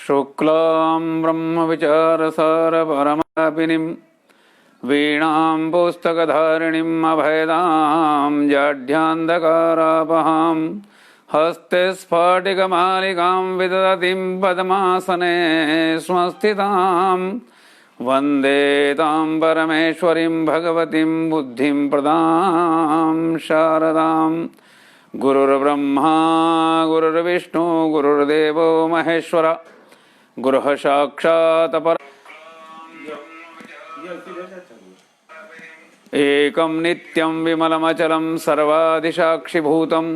शुक्लां ब्रह्मविचारसारपरमापिनीं वीणां पुस्तकधारिणीम् अभयदां जाढ्यान्धकारापहां हस्ते स्फटिकमालिकां विदधतीं पद्मासने स्वस्थितां वन्दे तां परमेश्वरीं भगवतीं बुद्धिं प्रदां शारदां। गुरुर्ब्रह्मा गुरुर्विष्णु गुरुर्देवो महेश्वर गुरुः साक्षात् एकं नित्यं विमलमचलं सर्वाधिसाक्षिभूतं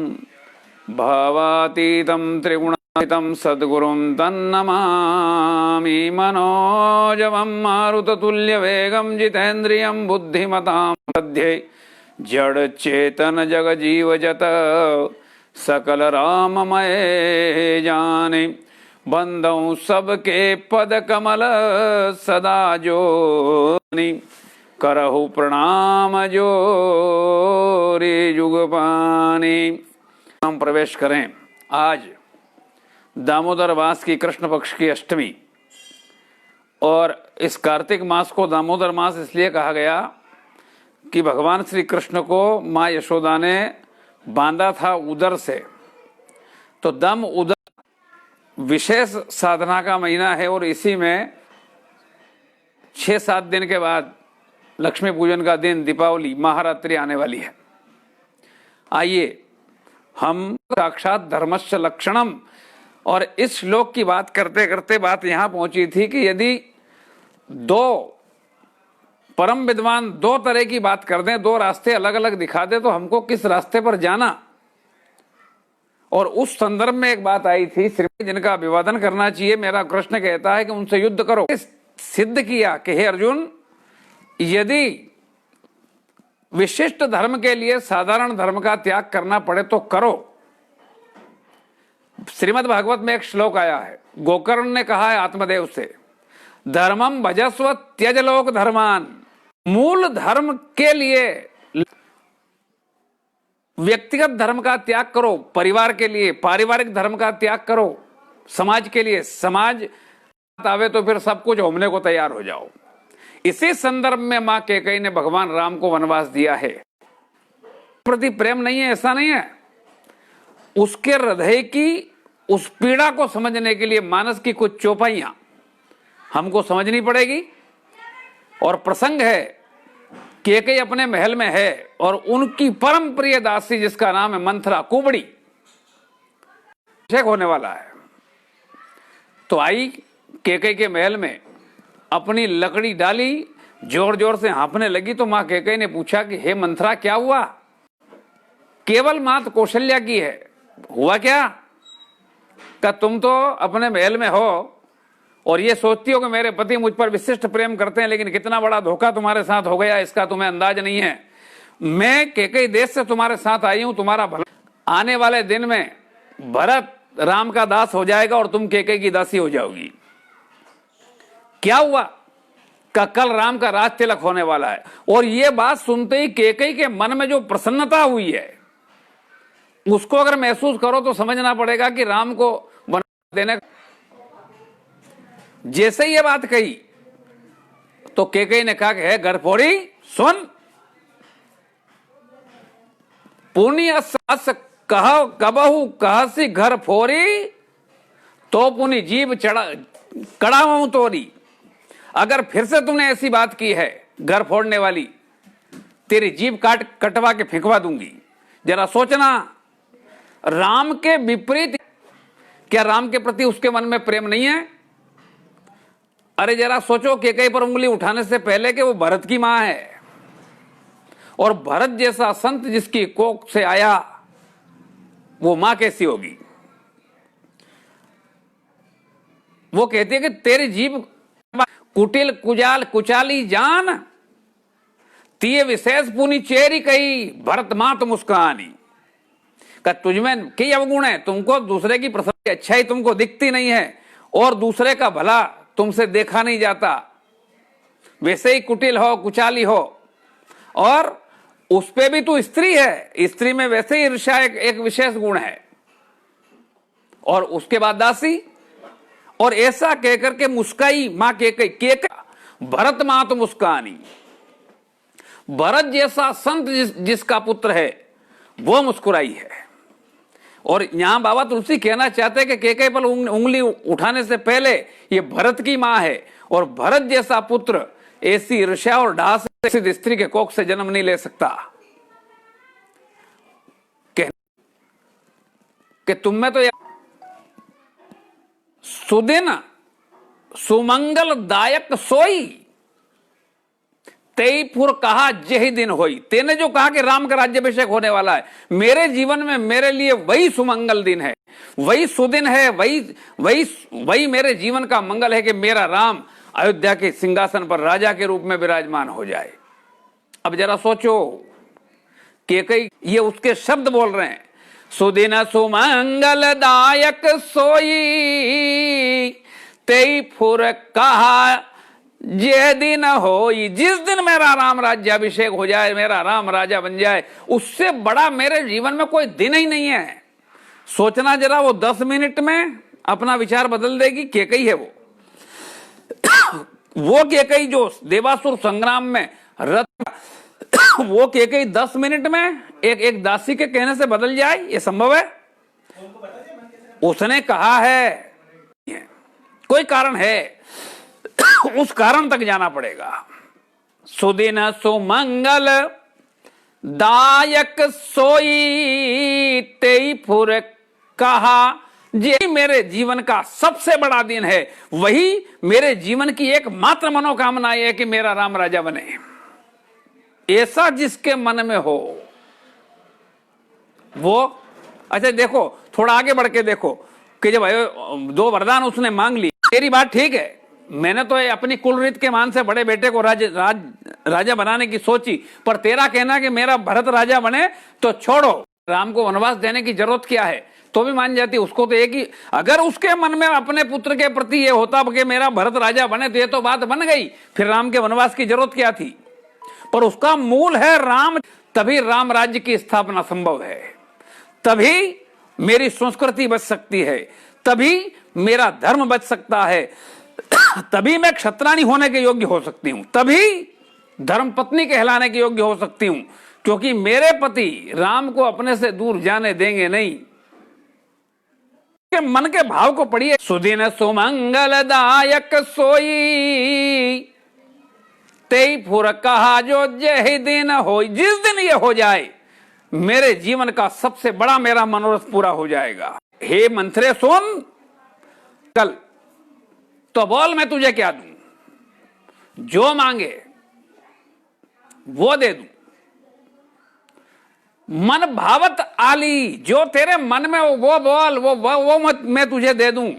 भावातीतं त्रिगुणातीतं सद्गुरुं तन्नमामि। मनोजवं मारुततुल्यवेगं जितेन्द्रियं बुद्धिमतां मध्ये जड़ चेतन जग जीव जत सकल राममय जाने। बंदौ सबके पद कमल सदा जोनि करहु प्रणाम जोरी जुगपानी। हम प्रवेश करें। आज दामोदर मास की कृष्ण पक्ष की अष्टमी और इस कार्तिक मास को दामोदर मास इसलिए कहा गया कि भगवान श्री कृष्ण को माँ यशोदा ने बांधा था उदर से। तो दम उदर विशेष साधना का महीना है और इसी में 6-7 दिन के बाद लक्ष्मी पूजन का दिन दीपावली महारात्रि आने वाली है। आइए हम साक्षात धर्मस्य लक्षणम और इस श्लोक की बात करते करते बात यहां पहुंची थी कि यदि दो परम विद्वान दो तरह की बात कर दें, दो रास्ते अलग अलग दिखा दे, तो हमको किस रास्ते पर जाना। और उस संदर्भ में एक बात आई थी, श्रीमती जिनका अभिवादन करना चाहिए, मेरा कृष्ण कहता है कि उनसे युद्ध करो। सिद्ध किया कि हे अर्जुन, यदि विशिष्ट धर्म के लिए साधारण धर्म का त्याग करना पड़े तो करो। श्रीमद् भागवत में एक श्लोक आया है, गोकर्ण ने कहा है आत्मदेव से, धर्मम भजस्व त्यज लोक धर्मान। मूल धर्म के लिए व्यक्तिगत धर्म का त्याग करो, परिवार के लिए पारिवारिक धर्म का त्याग करो, समाज के लिए समाज आवे तो फिर सब कुछ होने को तैयार हो जाओ। इसी संदर्भ में मां कैकेयी ने भगवान राम को वनवास दिया है। प्रति प्रेम नहीं है ऐसा नहीं है, उसके हृदय की उस पीड़ा को समझने के लिए मानस की कुछ चौपाइयां हमको समझनी पड़ेगी। और प्रसंग है, कैकेयी अपने महल में है और उनकी परम प्रिय दासी जिसका नाम है मंथरा कुबड़ी शेख होने वाला है। तो आई कैकेयी के महल में अपनी लकड़ी डाली, जोर जोर से हाँफने लगी। तो मां कैकेयी ने पूछा कि हे मंथरा क्या हुआ? केवल मात कौशल्या की है, हुआ क्या? क्या तुम तो अपने महल में हो और ये सोचती हो कि मेरे पति मुझ पर विशिष्ट प्रेम करते हैं, लेकिन कितना बड़ा धोखा तुम्हारे साथ हो गया इसका तुम्हें अंदाज नहीं है। मैं कैकेयी देश से तुम्हारे साथ आई हूं, तुम्हारा भला। आने वाले दिन में भरत राम का दास हो जाएगा और तुम कैकेयी की दासी हो जाओगी। क्या हुआ? का कल राम का राज तिलक होने वाला है। और ये बात सुनते ही कैकेयी के मन में जो प्रसन्नता हुई है उसको अगर महसूस करो तो समझना पड़ेगा कि राम को वनवास देने। जैसे ही ये बात कही तो कैकेयी ने कहा कि है घरफोड़ी सुन, पुण्य सास कहो कबहू कहसी घर फोरी तो पुनि जीव चढ़ा कड़ाऊं तोरी। अगर फिर से तुमने ऐसी बात की है घर फोड़ने वाली, तेरी जीभ कटवा के फेंकवा दूंगी। जरा सोचना, राम के विपरीत, क्या राम के प्रति उसके मन में प्रेम नहीं है? अरे जरा सोचो, कैकेयी पर उंगली उठाने से पहले कि वो भरत की मां है और भरत जैसा संत जिसकी कोख से आया, वो मां कैसी होगी? वो कहती है कि तेरी जीभ कुटिल कुजाल कुचाली जान तिये विशेष पुनि चेरी कही भरत मात मुस्कानी। का तुझमें कई अवगुण है, तुमको दूसरे की प्रशंसा अच्छाई तुमको दिखती नहीं है और दूसरे का भला तुमसे देखा नहीं जाता। वैसे ही कुटिल हो कुचाली हो और उस पे भी तू स्त्री है, स्त्री में वैसे ही ईर्ष्या एक विशेष गुण है। और उसके बाद दासी, और ऐसा कहकर के मुस्काई मां केकई भरत मात मुस्कानी। भरत जैसा संत जिसका पुत्र है वो मुस्कुराई है। और यहां बाबा तुलसी कहना चाहते हैं कि केकई पर उंगली उठाने से पहले ये भरत की मां है, और भरत जैसा पुत्र ऐसी ईर्ष्या और डाह से स्त्री के कोख से जन्म नहीं ले सकता। कि तुम में तो सुदिन सुमंगल दायक सोई तेई पुर कहा जही दिन होई। तेने जो कहा कि राम का राज्याभिषेक होने वाला है, मेरे जीवन में मेरे लिए वही सुमंगल दिन है, वही सुदिन है, वही मेरे जीवन का मंगल है कि मेरा राम अयोध्या के सिंहासन पर राजा के रूप में विराजमान हो जाए। अब जरा सोचो, केकई ये उसके शब्द बोल रहे हैं, सुदिन सुमंगल दायक सोई तेई फुर कहा जे दिन हो। जिस दिन मेरा राम राज्याभिषेक हो जाए, मेरा राम राजा बन जाए, उससे बड़ा मेरे जीवन में कोई दिन ही नहीं है। सोचना जरा, वो 10 मिनट में अपना विचार बदल देगी। केकई है वो केकई जो देवासुर संग्राम में रथ, वो केकई 10 मिनट में एक दासी के कहने से बदल जाए, ये संभव है? उसने कहा है, कोई कारण है, उस कारण तक जाना पड़ेगा। सुदिन सुमंगल दायक सोई तेई फुर कहा, ये मेरे जीवन का सबसे बड़ा दिन है, वही मेरे जीवन की एकमात्र मनोकामना है कि मेरा राम राजा बने। ऐसा जिसके मन में हो वो, अच्छा देखो, थोड़ा आगे बढ़ के देखो कि जब 2 वरदान उसने मांग ली, तेरी बात ठीक है, मैंने तो अपनी कुलरीत के मान से बड़े बेटे को राजा बनाने की सोची, पर तेरा कहना कि मेरा भरत राजा बने तो छोड़ो, राम को वनवास देने की जरूरत क्या है, तो भी मान जाती। उसको तो एक ही, अगर उसके मन में अपने पुत्र के प्रति ये होता कि मेरा भरत राजा बने तो ये तो बात बन गई, फिर राम के वनवास की जरूरत क्या थी। पर उसका मूल है राम, तभी राम राज्य की स्थापना संभव है, तभी मेरी संस्कृति बच सकती है, तभी मेरा धर्म बच सकता है, तभी मैं क्षत्राणी होने के योग्य हो सकती हूं, तभी धर्मपत्नी कहलाने के योग्य हो सकती हूं, क्योंकि मेरे पति राम को अपने से दूर जाने देंगे नहीं। के मन के भाव को पढ़िए। सुदिन सुमंगल दायक सोई तेई फुर कहा जो जय दिन हो। जिस दिन ये हो जाए मेरे जीवन का सबसे बड़ा मेरा मनोरथ पूरा हो जाएगा। हे मंथरे सुन, कल तो बोल मैं तुझे क्या दूं, जो मांगे वो दे दूं। मन भावत आली, जो तेरे मन में वो बोल, वो मत मैं तुझे दे दूं,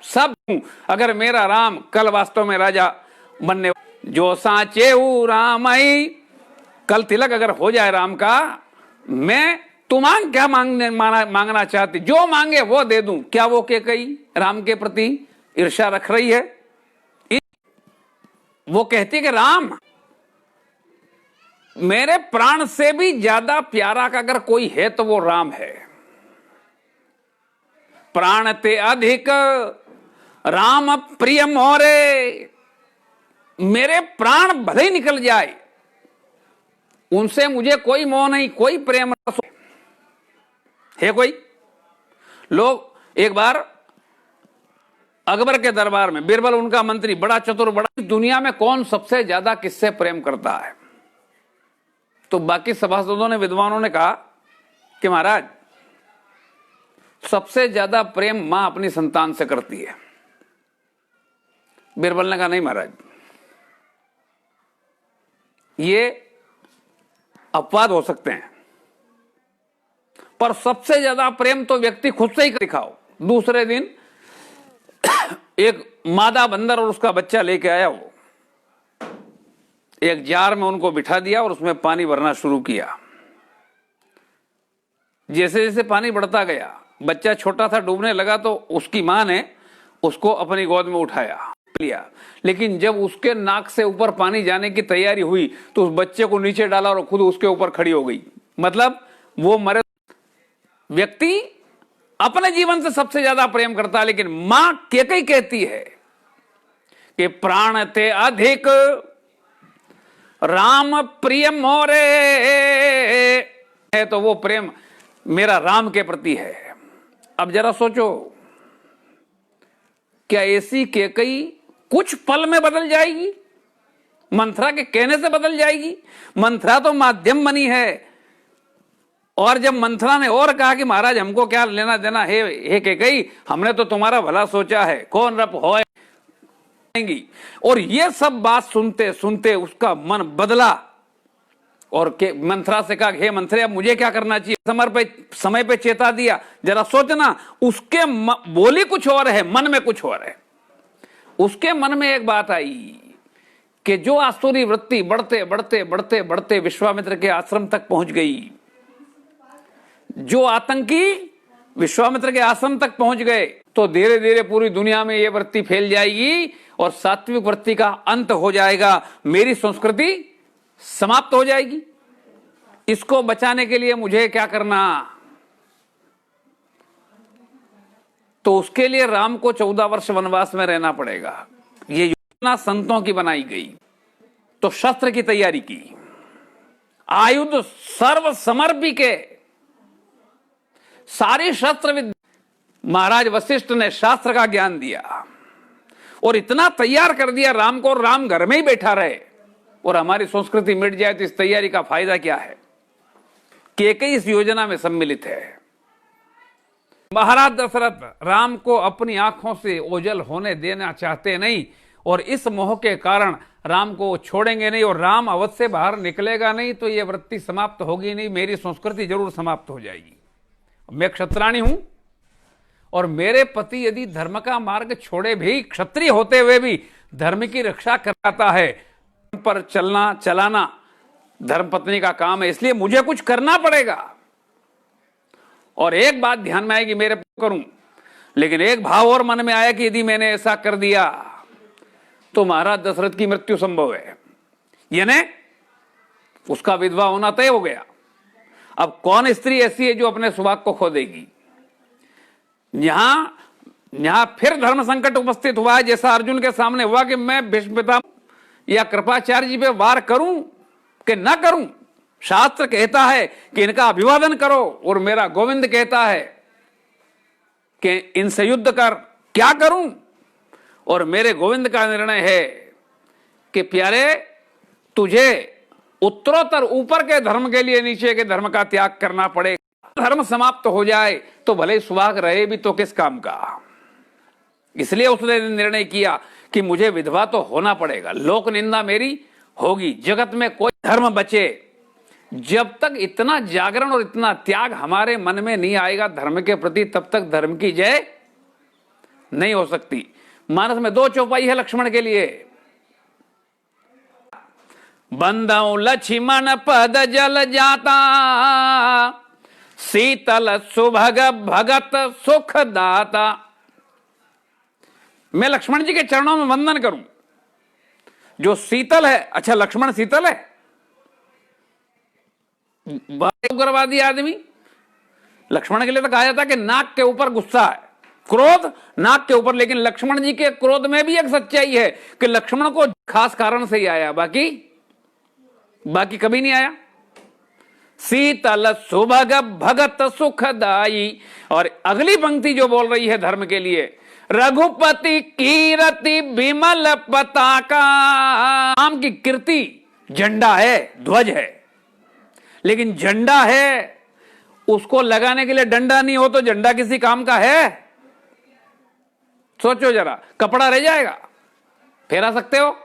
सब दूं। अगर मेरा राम कल वास्तव में राजा बनने, जो साचे रामई, कल तिलक अगर हो जाए राम का, मैं तू मांग क्या मांगना चाहती, जो मांगे वो दे दूं। क्या वो केकई राम के प्रति ईर्ष्या रख रही है? वो कहती कि राम मेरे प्राण से भी ज्यादा प्यारा का अगर कोई है तो वो राम है। प्राण ते अधिक राम प्रिय मोरे, मेरे प्राण भले ही निकल जाए, उनसे मुझे कोई मोह नहीं, कोई प्रेम है। कोई लोग एक बार अकबर के दरबार में, बीरबल उनका मंत्री, बड़ा चतुर, बड़ा, दुनिया में कौन सबसे ज्यादा किससे प्रेम करता है? तो बाकी सभासदों ने, विद्वानों ने कहा कि महाराज सबसे ज्यादा प्रेम मां अपनी संतान से करती है। बीरबल ने कहा नहीं महाराज, ये अपवाद हो सकते हैं, पर सबसे ज्यादा प्रेम तो व्यक्ति खुद से ही दिखाओ। दूसरे दिन एक मादा बंदर और उसका बच्चा लेके आया, वो एक जार में उनको बिठा दिया और उसमें पानी भरना शुरू किया। जैसे जैसे पानी बढ़ता गया, बच्चा छोटा था, डूबने लगा, तो उसकी मां ने उसको अपनी गोद में उठाया, लिया। लेकिन जब उसके नाक से ऊपर पानी जाने की तैयारी हुई तो उस बच्चे को नीचे डाला और खुद उसके ऊपर खड़ी हो गई। मतलब वो मरे व्यक्ति अपने जीवन से सबसे ज्यादा प्रेम करता है, लेकिन मां कैकेयी कहती है कि प्राण ते अधिक राम प्रिय मोरे है, तो वो प्रेम मेरा राम के प्रति है। अब जरा सोचो, क्या ऐसी कैकेयी कुछ पल में बदल जाएगी? मंथरा के कहने से बदल जाएगी? मंथरा तो माध्यम बनी है। और जब मंथरा ने और कहा कि महाराज हमको क्या लेना देना है, हे कैकेयी, हमने तो तुम्हारा भला सोचा है, कौन रप होएगी। और ये सब बात सुनते सुनते उसका मन बदला और मंथरा से कहा, हे मंथरा अब मुझे क्या करना चाहिए? समय पे चेता दिया। जरा सोचना, उसके बोली कुछ और है, मन में कुछ और है। उसके मन में एक बात आई कि जो आसुरी वृत्ति बढ़ते बढ़ते बढ़ते बढ़ते विश्वामित्र के आश्रम तक पहुंच गई, जो आतंकी विश्वामित्र के आश्रम तक पहुंच गए, तो धीरे धीरे पूरी दुनिया में यह वृत्ति फैल जाएगी और सात्विक वृत्ति का अंत हो जाएगा, मेरी संस्कृति समाप्त हो जाएगी। इसको बचाने के लिए मुझे क्या करना? तो उसके लिए राम को 14 वर्ष वनवास में रहना पड़ेगा। ये योजना संतों की बनाई गई। तो शस्त्र की तैयारी की, आयुध सर्व समर्पी के सारी शस्त्र विद्या महाराज वशिष्ठ ने शास्त्र का ज्ञान दिया और इतना तैयार कर दिया राम को, और राम घर में ही बैठा रहे और हमारी संस्कृति मिट जाए तो इस तैयारी का फायदा क्या है? कैकेयी इस योजना में सम्मिलित है। महाराज दशरथ राम को अपनी आंखों से ओझल होने देना चाहते नहीं और इस मोह के कारण राम को छोड़ेंगे नहीं, और राम अवध से बाहर निकलेगा नहीं तो यह वृत्ति समाप्त होगी नहीं, मेरी संस्कृति जरूर समाप्त हो जाएगी। मैं क्षत्राणी हूं और मेरे पति यदि धर्म का मार्ग छोड़े भी, क्षत्रिय होते हुए भी धर्म की रक्षा कराता है, पर चलना चलाना धर्मपत्नी का काम है, इसलिए मुझे कुछ करना पड़ेगा। और एक बात ध्यान में आएगी, मेरे करूं, लेकिन एक भाव और मन में आया कि यदि मैंने ऐसा कर दिया तो महाराज दशरथ की मृत्यु संभव है, यानी उसका विधवा होना तय हो गया। अब कौन स्त्री ऐसी है जो अपने सुहाग को खो देगी? यहां फिर धर्म संकट उपस्थित हुआ है, जैसा अर्जुन के सामने हुआ कि मैं भीष्म पितामह या कृपाचार्य जी पे वार करूं कि ना करूं। शास्त्र कहता है कि इनका अभिवादन करो और मेरा गोविंद कहता है कि इनसे युद्ध कर, क्या करूं? और मेरे गोविंद का निर्णय है कि प्यारे, तुझे उत्तरोत्तर ऊपर के धर्म के लिए नीचे के धर्म का त्याग करना पड़ेगा। धर्म समाप्त हो जाए तो भले ही सुहाग रहे भी तो किस काम का। इसलिए उसने निर्णय किया कि मुझे विधवा तो होना पड़ेगा, लोक निंदा मेरी होगी, जगत में कोई धर्म बचे। जब तक इतना जागरण और इतना त्याग हमारे मन में नहीं आएगा धर्म के प्रति, तब तक धर्म की जय नहीं हो सकती। मानस में 2 चौपाई है लक्ष्मण के लिए, बंदौ लक्ष्मण पद जल जाता, शीतल सुभग भगत सुख दाता। मैं लक्ष्मण जी के चरणों में वंदन करूं जो शीतल है। अच्छा, लक्ष्मण शीतल है? उग्रवादी आदमी। लक्ष्मण के लिए तो कहा जाता कि नाक के ऊपर गुस्सा है, क्रोध नाक के ऊपर, लेकिन लक्ष्मण जी के क्रोध में भी एक सच्चाई है कि लक्ष्मण को खास कारण से ही आया, बाकी कभी नहीं आया। शीतल सुभग भगत सुखदाई। और अगली पंक्ति जो बोल रही है धर्म के लिए, रघुपति कीरति विमल पताका। राम की कीर्ति झंडा है, ध्वज है, लेकिन झंडा है, उसको लगाने के लिए डंडा नहीं हो तो झंडा किसी काम का है? सोचो जरा, कपड़ा रह जाएगा, फेरा सकते हो?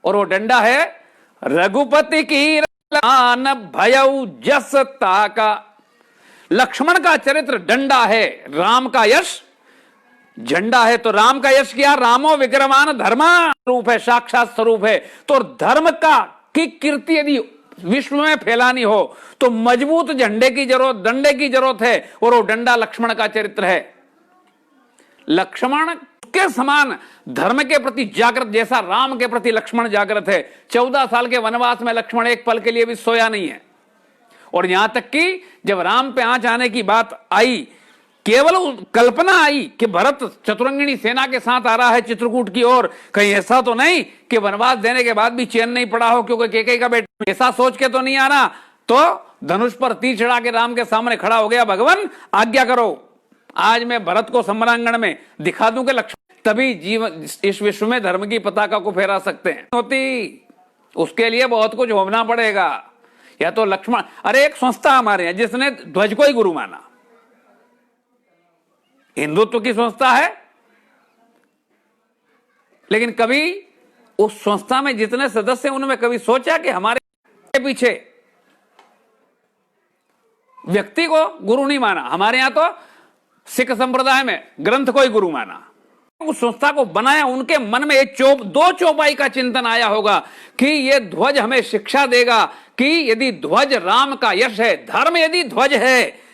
और वो डंडा है रघुपति की भयउ जस ताका। लक्ष्मण का चरित्र डंडा है, राम का यश झंडा है। तो राम का यश क्या? रामो विक्रमान धर्म रूप है, साक्षात स्वरूप है। तो धर्म का की कीर्ति यदि विश्व में फैलानी हो तो मजबूत झंडे की जरूरत, डंडे की जरूरत है, और वो डंडा लक्ष्मण का चरित्र है। लक्ष्मण के समान धर्म के प्रति जागृत जैसा राम के प्रति लक्ष्मण जागृत है। 14 साल के वनवास में लक्ष्मण एक पल के लिए भी सोया नहीं है। और यहां तक कि जब राम पे आंच आने की बात आई, केवल कल्पना आई कि भरत चतुरंगिणी सेना के साथ आ रहा है चित्रकूट की ओर, कहीं ऐसा तो नहीं कि वनवास देने के बाद भी चैन नहीं पड़ा हो क्योंकि कैकेयी का बेटा, ऐसा सोच के तो नहीं आना। तो धनुष पर तीर चढ़ा के राम के सामने खड़ा हो गया, भगवान आज्ञा करो, आज मैं भरत को सम्रांगण में दिखा दूं कि लक्ष्मण, तभी जीवन इस विश्व में धर्म की पताका को फहरा सकते हैं। होती उसके लिए बहुत कुछ होना पड़ेगा। या तो लक्ष्मण, अरे एक संस्था हमारे हैं जिसने ध्वज को ही गुरु माना, हिंदुत्व की संस्था है, लेकिन कभी उस संस्था में जितने सदस्य हैं उनमें कभी सोचा कि हमारे पीछे व्यक्ति को गुरु नहीं माना। हमारे यहां तो सिख संप्रदाय में ग्रंथ को ही गुरु माना। उस संस्था को बनाया, उनके मन में एक दो चौपाई का चिंतन आया होगा कि यह ध्वज हमें शिक्षा देगा कि यदि ध्वज राम का यश है, धर्म यदि ध्वज है,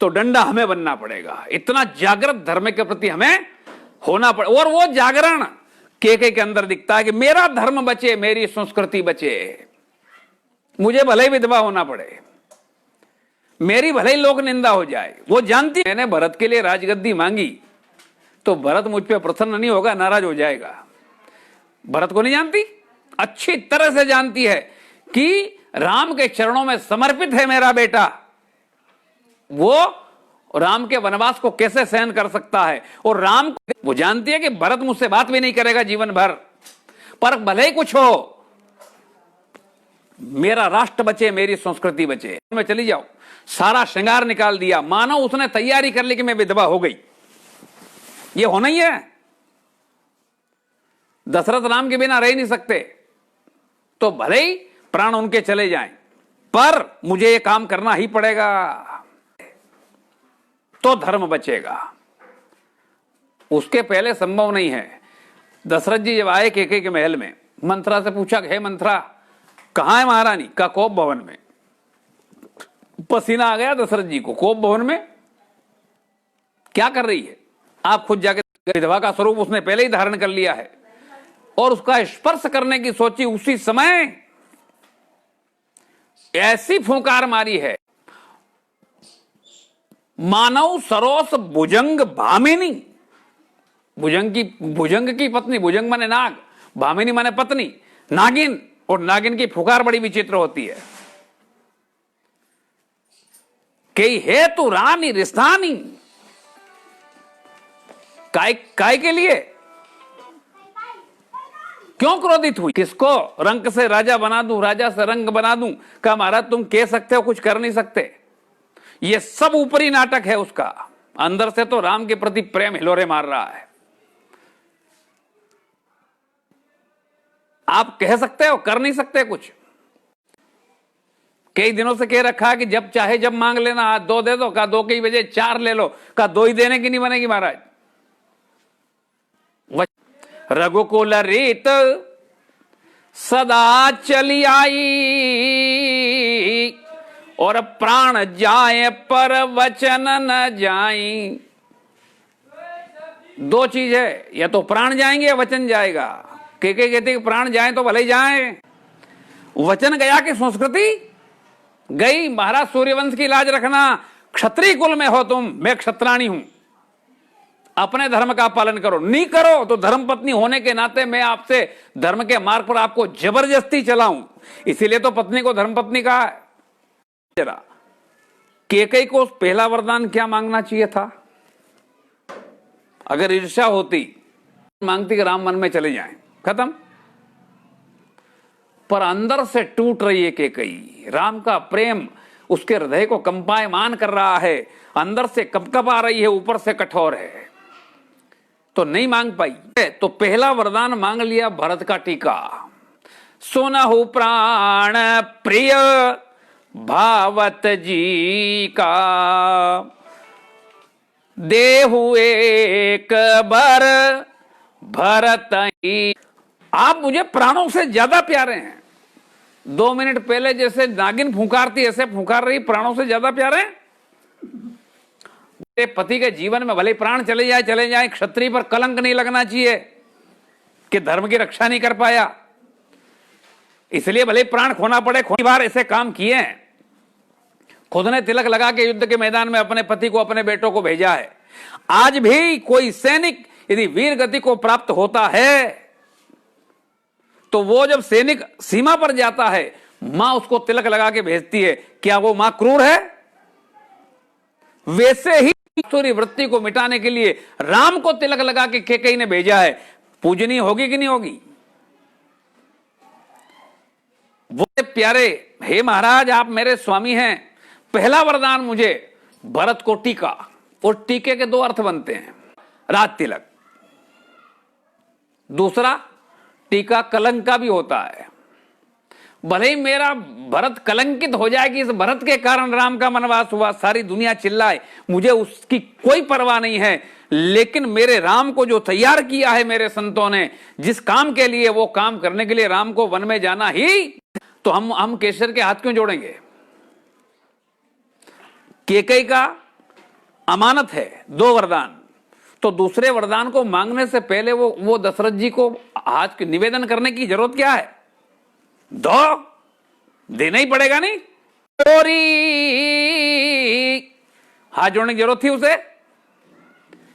तो डंडा हमें बनना पड़ेगा। इतना जागृत धर्म के प्रति हमें होना पड़े। और वो जागरण केके के अंदर दिखता है कि मेरा धर्म बचे, मेरी संस्कृति बचे, मुझे भले ही विधवा होना पड़े, मेरी भले ही लोक निंदा हो जाए। वो जानती, मैंने भरत के लिए राजगद्दी मांगी तो भरत मुझ पे प्रसन्न नहीं होगा, नाराज हो जाएगा। भरत को नहीं जानती, अच्छी तरह से जानती है कि राम के चरणों में समर्पित है मेरा बेटा, वो राम के वनवास को कैसे सहन कर सकता है। और राम, वो जानती है कि भरत मुझसे बात भी नहीं करेगा जीवन भर, पर भले ही कुछ हो, मेरा राष्ट्र बचे, मेरी संस्कृति बचे। मैं चली जाऊं, सारा श्रृंगार निकाल दिया, मानो उसने तैयारी कर ली कि मैं विधवा हो गई। ये होना ही है। दशरथ राम के बिना रह नहीं सकते, तो भले ही प्राण उनके चले जाएं, पर मुझे ये काम करना ही पड़ेगा, तो धर्म बचेगा। उसके पहले संभव नहीं है। दशरथ जी जब आए केके के महल में, मंत्रा से पूछा, हे मंत्रा कहां है महारानी? का कोप भवन में। पसीना आ गया दशरथ जी को, कोप भवन में क्या कर रही है? आप खुद जाके, विधवा का स्वरूप उसने पहले ही धारण कर लिया है और उसका स्पर्श करने की सोची, उसी समय ऐसी फूंकार मारी है, मानव सरोस भुजंग भामिनी। भुजंग की पत्नी, भुजंग माने नाग, भामिनी माने पत्नी, नागिन। और नागिन की फुकार बड़ी विचित्र होती है कि हे तू रानी रिस्तानी। काय के लिए, क्यों क्रोधित हुई? किसको रंग से राजा बना दूं, राजा से रंग बना दूं? कहा महाराज तुम कह सकते हो, कुछ कर नहीं सकते। ये सब ऊपरी नाटक है उसका, अंदर से तो राम के प्रति प्रेम हिलोरे मार रहा है। आप कह सकते हो, कर नहीं सकते कुछ। कई दिनों से कह रखा है कि जब चाहे जब मांग लेना, आज 2 दे दो, कहा 2 की बजाय 4 ले लो, कहा 2 ही देने की नहीं बनेगी महाराज। रघुकुल रीत सदा चली आई, और प्राण जाए पर वचन न जाई। 2 चीज है, या तो प्राण जाएंगे या वचन जाएगा। के कहते प्राण जाए तो भले ही जाए, वचन गया कि संस्कृति गई। महाराज सूर्यवंश की लाज रखना, क्षत्रिय कुल में हो तुम, मैं क्षत्राणी हूं, अपने धर्म का पालन करो। नहीं करो तो धर्मपत्नी होने के नाते मैं आपसे धर्म के मार्ग पर आपको जबरदस्ती चलाऊं, इसीलिए तो पत्नी को धर्मपत्नी कहा है। जरा कैकेयी को पहला वरदान क्या मांगना चाहिए था? अगर ईर्ष्या होती, मांगती कि राम वन में चले जाएं, खत्म। पर अंदर से टूट रही है कैकेयी, राम का प्रेम उसके हृदय को कंपायमान कर रहा है, अंदर से कपकपा रही है, ऊपर से कठोर है, तो नहीं मांग पाई। तो पहला वरदान मांग लिया भरत का टीका। सुनहु प्राण प्रिय भावत जी का, देहु एक बर भरत ही। आप मुझे प्राणों से ज्यादा प्यारे हैं। 2 मिनट पहले जैसे नागिन फुंकारती, ऐसे फुंकार रही, प्राणों से ज्यादा प्यारे हैं। पति के जीवन में भले प्राण चले जाए, क्षत्रिय पर कलंक नहीं लगना चाहिए कि धर्म की रक्षा नहीं कर पाया, इसलिए भले प्राण खोना पड़े। खोनी बार ऐसे काम किए हैं, खुद ने तिलक लगा के युद्ध के मैदान में अपने पति को, अपने बेटों को भेजा है। आज भी कोई सैनिक यदि वीर गति को प्राप्त होता है तो वो जब सैनिक सीमा पर जाता है, मां उसको तिलक लगा के भेजती है। क्या वो मां क्रूर है? वैसे ही आसुरी वृत्ति को मिटाने के लिए राम को तिलक लगा के कैकेयी ने भेजा है। पूजनीय होगी कि नहीं होगी? वो प्यारे, हे महाराज आप मेरे स्वामी हैं, पहला वरदान मुझे भरत को टीका, और टीके के दो अर्थ बनते हैं, राज तिलक। दूसरा, टीका कलंक का भी होता है। भले ही मेरा भरत कलंकित हो जाए कि इस भरत के कारण राम का वनवास हुआ, सारी दुनिया चिल्लाए, मुझे उसकी कोई परवाह नहीं है, लेकिन मेरे राम को जो तैयार किया है मेरे संतों ने, जिस काम के लिए, वो काम करने के लिए राम को वन में जाना ही। तो हम केसर के हाथ क्यों जोड़ेंगे? कैकेयी का अमानत है, दो वरदान। तो दूसरे वरदान को मांगने से पहले वो दशरथ जी को हाथ निवेदन करने की जरूरत क्या है? दो, देना ही पड़ेगा नहीं? हाथ जोड़ने की जरूरत थी उसे?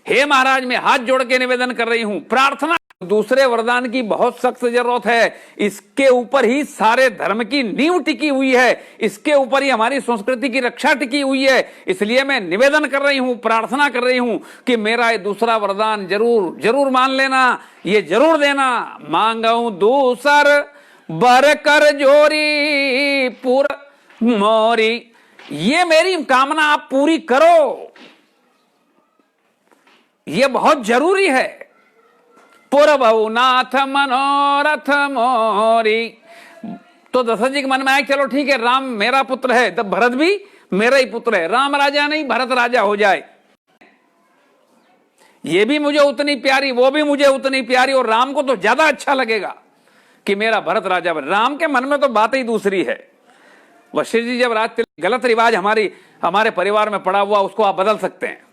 हे महाराज मैं हाथ जोड़ के निवेदन कर रही हूं, प्रार्थना। दूसरे वरदान की बहुत सख्त जरूरत है। इसके ऊपर ही सारे धर्म की नींव टिकी हुई है, इसके ऊपर ही हमारी संस्कृति की रक्षा टिकी हुई है। इसलिए मैं निवेदन कर रही हूं, प्रार्थना कर रही हूं कि मेरा ये दूसरा वरदान जरूर जरूर मान लेना, ये जरूर देना। मांगू दूसर बर कर जोरी पूर मोरी, ये मेरी कामना आप पूरी करो, ये बहुत जरूरी है। पुरबहु नाथ मनोरथ मोरी। तो दशरथ जी के मन में आया, चलो ठीक है, राम मेरा पुत्र है, तब भरत भी मेरा ही पुत्र है, राम राजा नहीं भरत राजा हो जाए। ये भी मुझे उतनी प्यारी, वो भी मुझे उतनी प्यारी, और राम को तो ज्यादा अच्छा लगेगा कि मेरा भरत राजा बने। राम के मन में तो बात ही दूसरी है। वशिष्ठ जी जब राज तिलक, गलत रिवाज हमारे परिवार में पड़ा हुआ, उसको आप बदल सकते हैं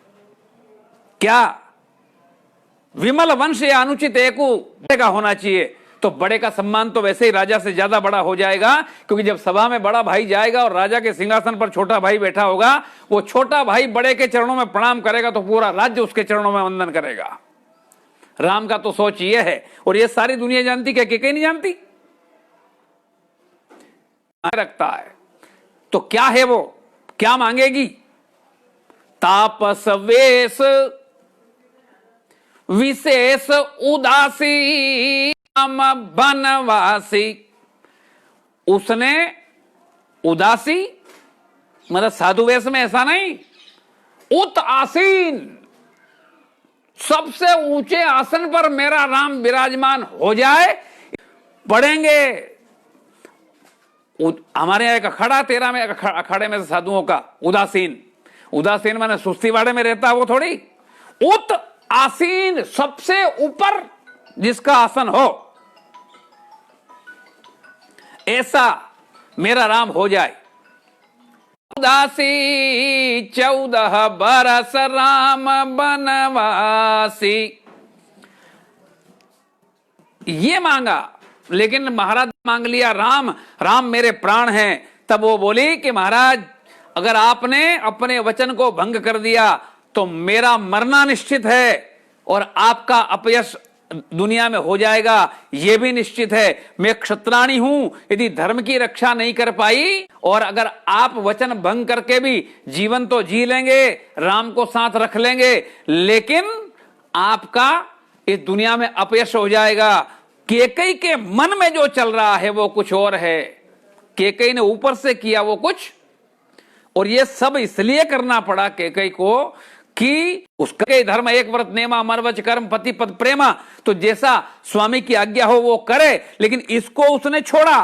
क्या? विमल वंश या अनुचित एकु का होना चाहिए। तो बड़े का सम्मान तो वैसे ही राजा से ज्यादा बड़ा हो जाएगा, क्योंकि जब सभा में बड़ा भाई जाएगा और राजा के सिंहासन पर छोटा भाई बैठा होगा, वो छोटा भाई बड़े के चरणों में प्रणाम करेगा तो पूरा राज्य उसके चरणों में वंदन करेगा। राम का तो सोच ये है, और ये सारी दुनिया जानती, क्या कैकेयी नहीं जानती? रखता है तो क्या है, वो क्या मांगेगी? तापस वेश विशेष उदासी बनवासी। उसने उदासी मतलब साधु वेश में, ऐसा नहीं, उत आसीन, सबसे ऊंचे आसन पर मेरा राम विराजमान हो जाए। पढ़ेंगे हमारे यहां एक अखाड़ा, 13 में अखाड़े में साधुओं का उदासीन। उदासीन माने सुस्ती वाड़े में रहता है वो थोड़ी। उत आसीन, सबसे ऊपर जिसका आसन हो, ऐसा मेरा राम हो जाए। उदासी 14 बरस राम बनवासी, ये मांगा। लेकिन महाराज मांग लिया राम, राम मेरे प्राण हैं। तब वो बोली कि महाराज अगर आपने अपने वचन को भंग कर दिया तो मेरा मरना निश्चित है, और आपका अपयश दुनिया में हो जाएगा, यह भी निश्चित है। मैं क्षत्राणी हूं, यदि धर्म की रक्षा नहीं कर पाई, और अगर आप वचन भंग करके भी जीवन तो जी लेंगे, राम को साथ रख लेंगे, लेकिन आपका इस दुनिया में अपयश हो जाएगा। कैकेयी के मन में जो चल रहा है वो कुछ और है, कैकेयी ने ऊपर से किया वो कुछ, और ये सब इसलिए करना पड़ा कैकेयी को कि उसका धर्म एक व्रत नेमा मरवच कर्म पति पद प्रेमा। तो जैसा स्वामी की आज्ञा हो वो करे, लेकिन इसको उसने छोड़ा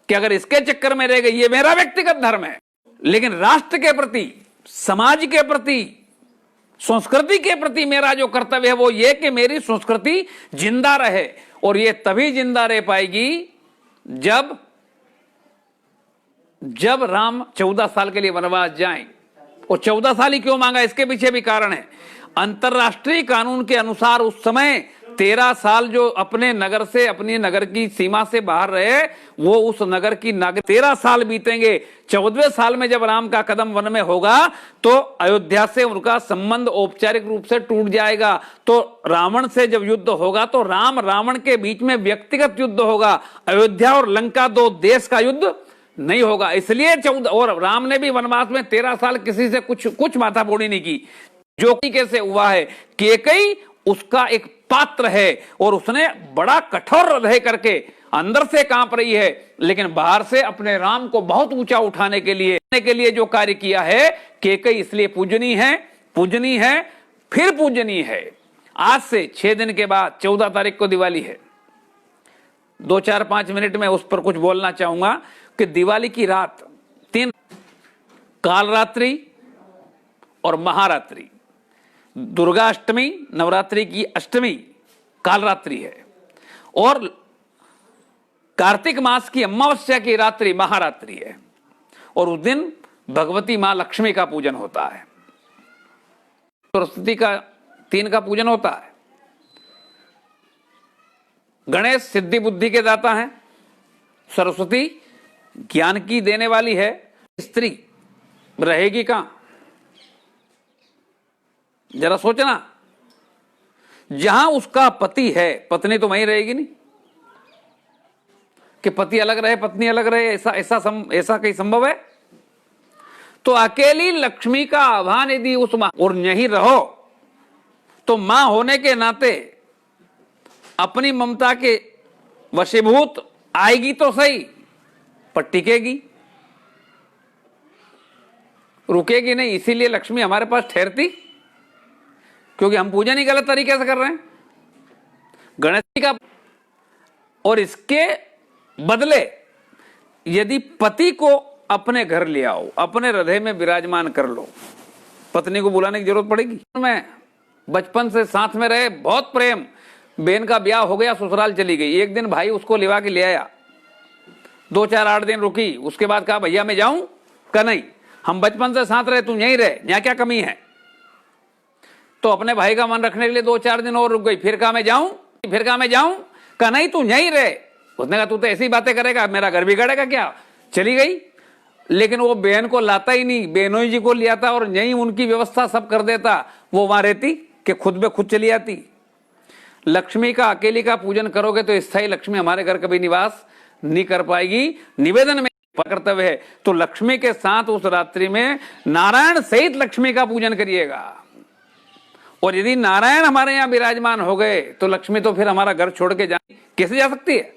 कि अगर इसके चक्कर में रह गई, ये मेरा व्यक्तिगत धर्म है। लेकिन राष्ट्र के प्रति, समाज के प्रति, संस्कृति के प्रति मेरा जो कर्तव्य है वो ये कि मेरी संस्कृति जिंदा रहे, और ये तभी जिंदा रह पाएगी जब राम 14 साल के लिए वनवास जाएं। और 14 साल ही क्यों मांगा, इसके पीछे भी कारण है। अंतरराष्ट्रीय कानून के अनुसार उस समय 13 साल जो अपने नगर से, अपनी नगर की सीमा से बाहर रहे, वो उस नगर की नागरिक 13 साल बीतेंगे। 14वें साल में जब राम का कदम वन में होगा तो अयोध्या से उनका संबंध औपचारिक रूप से टूट जाएगा। तो रावण से जब युद्ध होगा तो राम रावण के बीच में व्यक्तिगत युद्ध होगा, अयोध्या और लंका दो देश का युद्ध नहीं होगा। इसलिए 14, और राम ने भी वनवास में 13 साल किसी से कुछ माथाफोड़ी नहीं की। जो कैसे हुआ है, केकई उसका एक पात्र है और उसने बड़ा कठोर रह करके अंदर से कांप रही है, लेकिन बाहर से अपने राम को बहुत ऊंचा उठाने के लिए जो कार्य किया है, केकई इसलिए पूजनीय है, फिर पूजनीय है। आज से 6 दिन के बाद 14 तारीख को दिवाली है। 2-4-5 मिनट में उस पर कुछ बोलना चाहूंगा कि दिवाली की रात 3 कालरात्रि और महारात्रि, दुर्गा अष्टमी नवरात्रि की अष्टमी कालरात्रि है और कार्तिक मास की अमावस्या की रात्रि महारात्रि है। और उस दिन भगवती मां लक्ष्मी का पूजन होता है, सरस्वती का 3 का पूजन होता है। गणेश सिद्धि बुद्धि के दाता हैं, सरस्वती ज्ञान की देने वाली है। स्त्री रहेगी कहां, जरा सोचना। जहां उसका पति है, पत्नी तो वहीं रहेगी नहीं। कि पति अलग रहे पत्नी अलग रहे, ऐसा कहीं संभव है? तो अकेली लक्ष्मी का आह्वान यदि उस मां और यहीं रहो तो मां होने के नाते अपनी ममता के वशीभूत आएगी तो सही, पर टिकेगी, रुकेगी नहीं। इसीलिए लक्ष्मी हमारे पास ठहरती, क्योंकि हम पूजन ही गलत तरीके से कर रहे हैं गणेश जी का। और इसके बदले यदि पति को अपने घर ले आओ, अपने हृदय में विराजमान कर लो, पत्नी को बुलाने की जरूरत पड़ेगी? मैं बचपन से साथ में रहे, बहुत प्रेम, बहन का ब्याह हो गया, ससुराल चली गई। एक दिन भाई उसको लिवा के ले आया, 2-4-8 दिन रुकी, उसके बाद कहा भैया मैं जाऊं? कहा नहीं, हम बचपन से साथ रहे, तुम यहीं रहे, यहाँ क्या कमी है? तो अपने भाई का मन रखने के लिए 2-4 दिन और रुक गई। फिर कहा मैं जाऊं? कहा नहीं, तू यहीं रहे। उसने कहा तू तो ऐसी बातें करेगा, मेरा घर बिगड़ेगा क्या? चली गई। लेकिन वो बहन को लाता ही नहीं, बहनोई जी को ले आता और यहीं उनकी व्यवस्था सब कर देता। वो वहां रहती कि खुद में खुद चली आती। लक्ष्मी का अकेली का पूजन करोगे तो स्थायी लक्ष्मी हमारे घर कभी निवास नहीं कर पाएगी। निवेदन में कर्तव्य है तो लक्ष्मी के साथ उस रात्रि में नारायण सहित लक्ष्मी का पूजन करिएगा। और यदि नारायण हमारे यहां विराजमान हो गए तो लक्ष्मी तो फिर हमारा घर छोड़ के कैसे जा सकती है?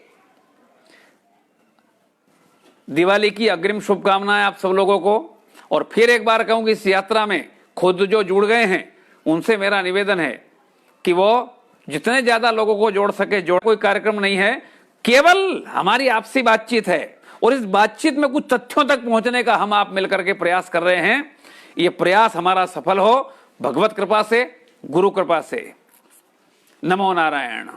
दिवाली की अग्रिम शुभकामनाएं आप सब लोगों को। और फिर एक बार कहूं कि इस यात्रा में खुद जो जुड़ गए हैं उनसे मेरा निवेदन है कि वो जितने ज्यादा लोगों को जोड़ सके। कोई कार्यक्रम नहीं है, केवल हमारी आपसी बातचीत है और इस बातचीत में कुछ तथ्यों तक पहुंचने का हम आप मिलकर के प्रयास कर रहे हैं। ये प्रयास हमारा सफल हो भगवत कृपा से, गुरु कृपा से। नमो नारायण।